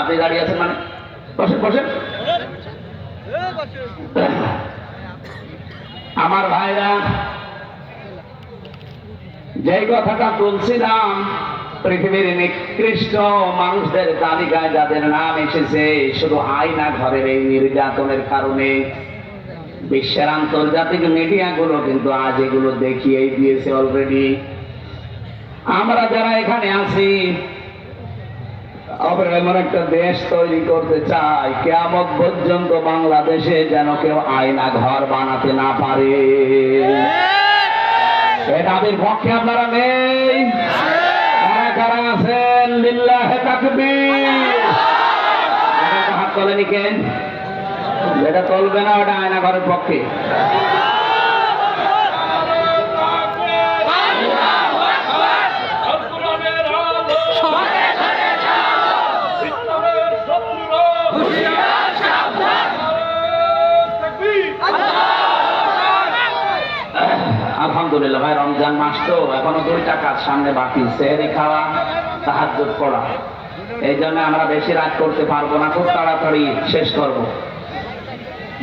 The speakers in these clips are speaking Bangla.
আপনি দাঁড়িয়ে আছেন মানে? বসেন বসেন। আমার ভাইরা, যে কথাটা বলছিলাম, পৃথিবীর নিকৃষ্ট মানুষদের তালিকায় যাদের নাম এসেছে শুধু আয়না ঘরের এই নির্যাতনের কারণে, বিশ্বের আন্তর্জাতিক মিডিয়াগুলো কিন্তু আজ এগুলো দেখিয়েই দিয়েছে অলরেডি। আমরা যারা এখানে আছি, আমরা এমন একটা দেশ তৈরি করতে চাই কিয়ামত পর্যন্ত বাংলাদেশে যেন কেউ আয়না ঘর বানাতে না পারে। এটাদের পক্ষে আপনারা নেই? কারা কারা আছেন? লিল্লাহে তাকবীর। হাত তোলেনি কেন? যেটা চলবে না ওটা আয়না ঘরের পক্ষে। আলহামদুলিল্লাহ ভাই, রমজান মাস তো এখনো 2টা কাজ সামনে বাকি, সেহরি খাওয়া, তাহাজ্জুদ পড়া। এই জন্য আমরা বেশি রাত করতে পারবো না, খুব তাড়াতাড়ি শেষ করব।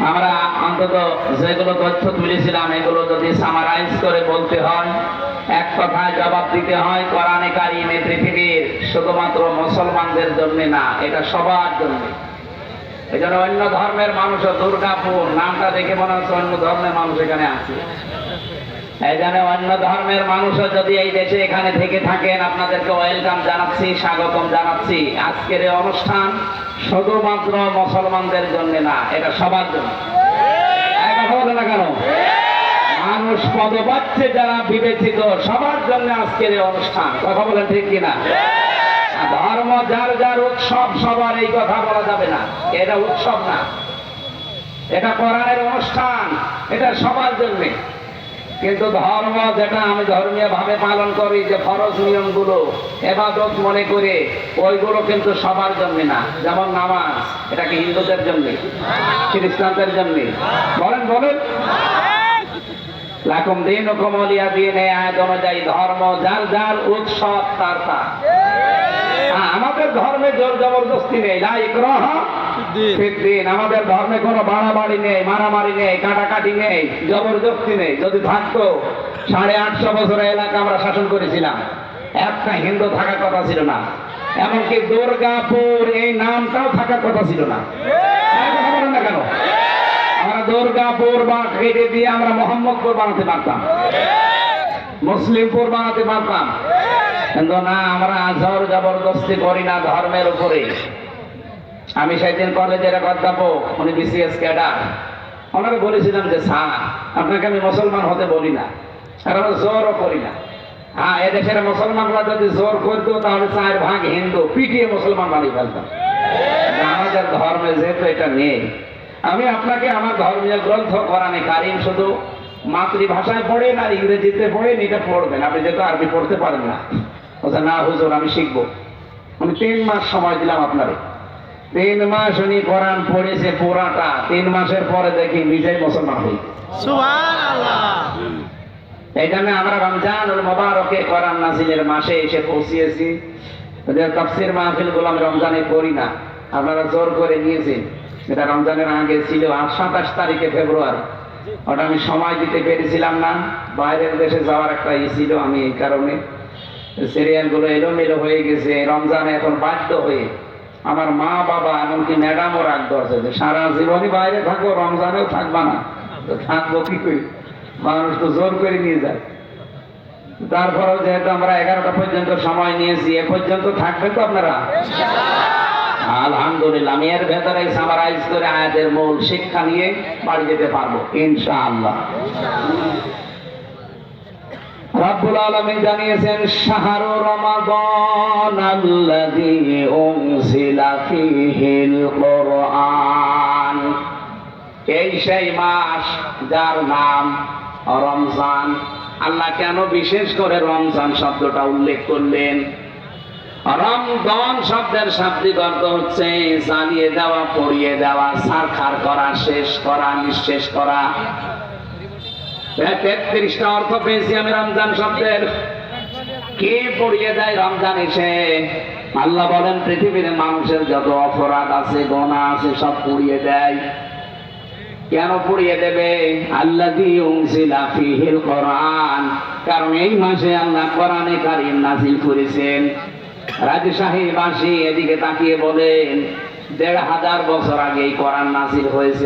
আমরা অন্তত যেগুলো তথ্য তুলেছিলাম এগুলো যদি সামারাইজ করে বলতে হয়, এক কথায় জবাব দিতে হয়, কোরআনে কারিমে পৃথিবীর শুধুমাত্র মুসলমানদের জন্য না, এটা সবার জন্য। এই জন্য অন্য ধর্মের মানুষও, দুর্গাপুর নামটা দেখে মনে হচ্ছে অন্য ধর্মের মানুষ এখানে আছে। এই জন্য অন্য ধর্মের মানুষও যদি এই দেশে এখানে থেকে থাকেন, আপনাদেরকে ওয়েলকাম জানাচ্ছি, স্বাগতম জানাচ্ছি। আজকের এই অনুষ্ঠান শুধুমাত্র মুসলমানদের জন্য না, এটা সবার জন্য। কথা বলে না কেন? মানুষ পদবাচ্যে যারা বিবেচিত, সবার জন্য আজকের এই অনুষ্ঠান। কথা বলেন ঠিক কিনা? ধর্ম যার যার উৎসব, সবার এই কথা বলা যাবে না। এটা উৎসব না, এটা কোরআনের অনুষ্ঠান, এটা সবার জন্য। কিন্তু ধর্ম যেটা আমি ধর্মীয় ভাবে পালন করি, যে ফরজ নিয়মগুলো ইবাদত মনে করে, ওইগুলো কিন্তু সবার জন্য না। যেমন নামাজ, এটা কি হিন্দুদের জন্য, খ্রিস্টানদের জন্য? বলেন বলেন। লাকুম দীনুকুম ওয়ালিয়া দীন, আয়াত অনুযায়ী ধর্ম যার যার উৎসব তার তার। আমাদের ধর্মে জোর জবরদস্তি নেই, লা ইকরাহা ফিদ্দীন। আমাদের ধর্মে কোনো বাড়াবাড়ি নেই, মারামারি নেই, কাটাকাটি নেই, জবরদস্তি নেই। যদি থাকতো 850 বছরের এলাকা আমরা শাসন করেছিলাম, একটা হিন্দু থাকার কথা ছিল না। এমনকি দুর্গাপুর এই নামটাও থাকার কথা ছিল না। বলেন না কেন? আমরা দুর্গাপুর বা কেটে দিয়ে আমরা মোহাম্মদপুর বানাতে পারতাম, মুসলিমপুর বানাতে পারতাম। কিন্তু না, আমরা জোর জবরদস্তি করি না ধর্মের উপরে। আমি সেদিন কলেজের অধ্যাপক, উনি বিসিএস ক্যাডার, ওনাকে বলেছিলাম যে স্যার, আপনাকে আমি মুসলমান হতে বলি না, আর আমরা জোরও করি না। হ্যাঁ, এদেশের মুসলমানরা যদি জোর করতো তাহলে 4 ভাগ হিন্দু পিটিয়ে মুসলমান বানিয়ে ফেলতাম। আমাদের ধর্মে যেহেতু এটা নেই, আমি আপনাকে আমার ধর্মীয় গ্রন্থ কোরআনে কারিম শুধু মাতৃভাষায় পড়েন আর ইংরেজিতে পড়েন, এটা পড়বেন। আপনি যেহেতু আরবি পড়তে পারেন না, বলছে না হুজুর আমি শিখবো। আমি 3 মাস সময় দিলাম আপনারে। 3 মাস উনি কোরআন পড়েছে পুরাটা। 3 মাসের পরে দেখি নিজেই মুসলমান হই। সুবহানাল্লাহ। এই জন্য আমরা রমজানুল মুবারকে কোরআন নাযিলের মাসে এসে পৌঁছিয়েছি। যে তাফসীর মাহফিলগুলো আমি রমজানে করি না, আপনারা জোর করে নিয়েছেন। এটা রমজানের আগে ছিল 27 তারিখে ফেব্রুয়ারি, ওটা আমি সময় দিতে পেরেছিলাম না, বাইরের দেশে যাওয়ার একটা ছিল। আমি এই কারণে সিরিয়ালগুলো এলোমেলো হয়ে গেছে। রমজানে এখন বাধ্য হয়ে আমার মা বাবা এমনকি ম্যাডামও রাগ করছে যে সারা জীবনই বাইরে থাকো, রমজানেও থাকবা না, তো থাকবো কি করি? মানুষ তো জোর করে নিয়ে যায়। তারপরেও যেহেতু আমরা 11টা পর্যন্ত সময় নিয়েছি, এ পর্যন্ত থাকবেন তো আপনারা? আলহামদুলিল্লাহ। আমি এর ভেতরে সামারাইজ করে আয়াতের মূল শিক্ষা নিয়ে বাড়ি যেতে পারবো ইনশাআল্লাহ। রব্বুল আলামিন জানিয়েছেন, শাহরু রমাদান আল্লাযী উনজিলা ফীহিল কুরআন। এই সেই মাস যার নাম রমজান। আল্লাহ কেন বিশেষ করে রমজান শব্দটা উল্লেখ করলেন? রমজান শব্দের শাব্দিক অর্থ হচ্ছে জ্বালিয়ে দেওয়া, পড়িয়ে দেওয়া, ছারখার করা, শেষ করা, নিঃশেষ করা। 33টা অর্থ পেয়েছি আমি রমজান শব্দের। কে পড়িয়ে দেয় রমজান এসে? আল্লাহ বলেন পৃথিবীর মানুষের যত অপরাধ আছে গুনাহ আছে সব পুড়িয়ে দেয়। কেন পুড়িয়ে দেবে? আল্লাযী উনজিলা ফীহিল কোরআন, কারণ এই মাসে আল্লাহ কোরআনে কারীম নাযিল করেছেন। রাজশাহী বাসী এদিকে তাকিয়ে বলেন ১৫০০ বছর আগে এই কোরআন নাযিল হয়েছে।